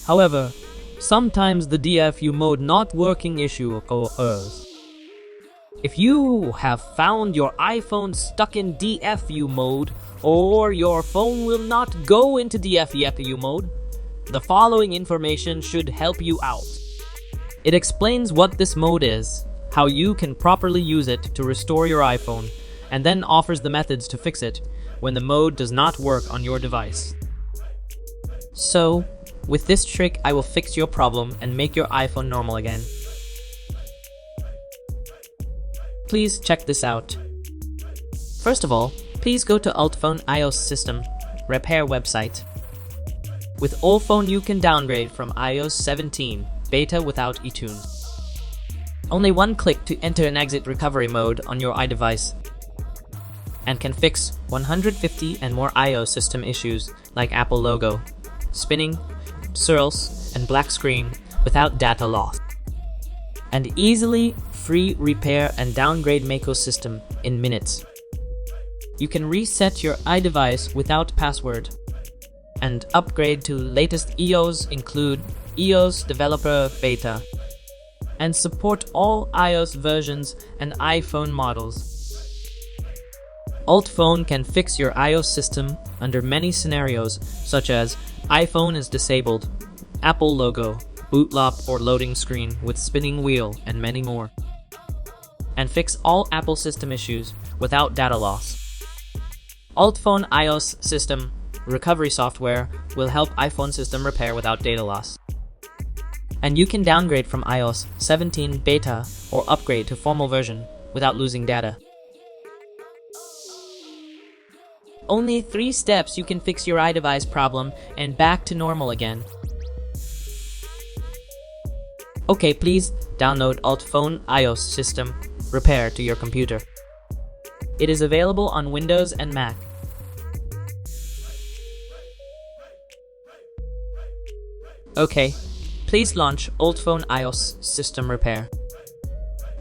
However, sometimes the DFU mode not working issue occurs. If you have found your iPhone stuck in DFU mode, or your phone will not go into DFU mode, the following information should help you out. It explains what this mode is, how you can properly use it to restore your iPhone, and then offers the methods to fix it when the mode does not work on your device. So, with this trick, I will fix your problem and make your iPhone normal again. Please check this out. First of all, please go to UltFone iOS system repair website. With UltFone, you can downgrade from iOS 17 beta without iTunes. Only one click to enter and exit recovery mode on your iDevice, and can fix 150 and more iOS system issues like Apple logo, spinning, swirls, and black screen without data loss. And easily free repair and downgrade macOS system in minutes. You can reset your iDevice without password and upgrade to latest iOS, include iOS Developer Beta, and support all iOS versions and iPhone models. UltFone can fix your iOS system under many scenarios, such as iPhone is disabled, Apple logo, bootloop or loading screen with spinning wheel, and many more. And fix all Apple system issues without data loss. UltFone iOS system recovery software will help iPhone system repair without data loss. And you can downgrade from iOS 17 beta or upgrade to formal version without losing data. Only 3 steps you can fix your iDevice problem and back to normal again. Okay, please download UltFone iOS system repair to your computer. It is available on Windows and Mac. Okay, please launch UltFone iOS system repair,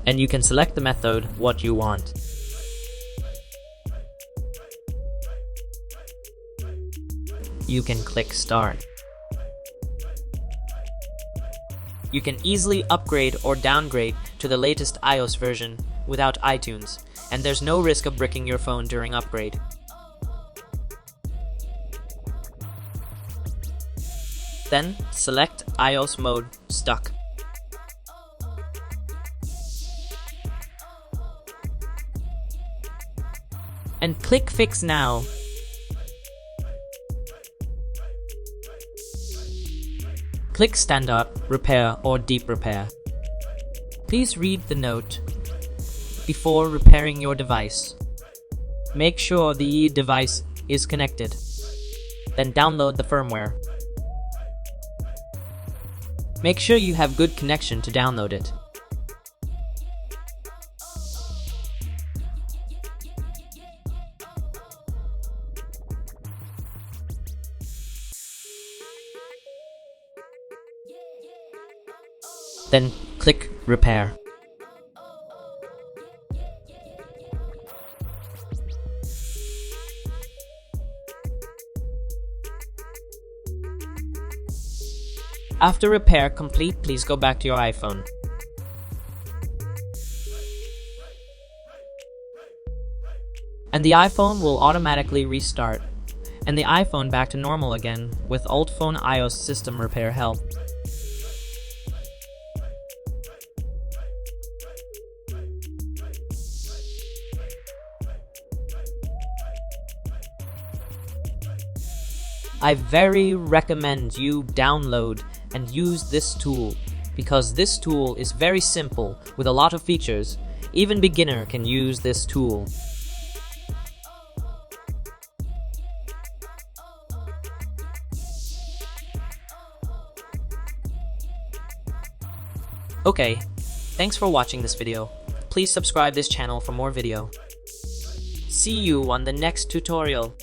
and you can select the method what you want. You can click Start. You can easily upgrade or downgrade to the latest iOS version without iTunes, and there's no risk of bricking your phone during upgrade. Then select iOS mode stuck. And click Fix Now. Click Standard, Repair or Deep Repair. Please read the note before repairing your device. Make sure the device is connected. Then download the firmware. Make sure you have good connection to download it. Then click Repair. After repair complete, please go back to your iPhone. And the iPhone will automatically restart, and the iPhone back to normal again with UltFone iOS system repair help. I very recommend you download and use this tool, because this tool is very simple with a lot of features. Even beginner can use this tool. Okay, thanks for watching this video. Please subscribe this channel for more video. See you on the next tutorial.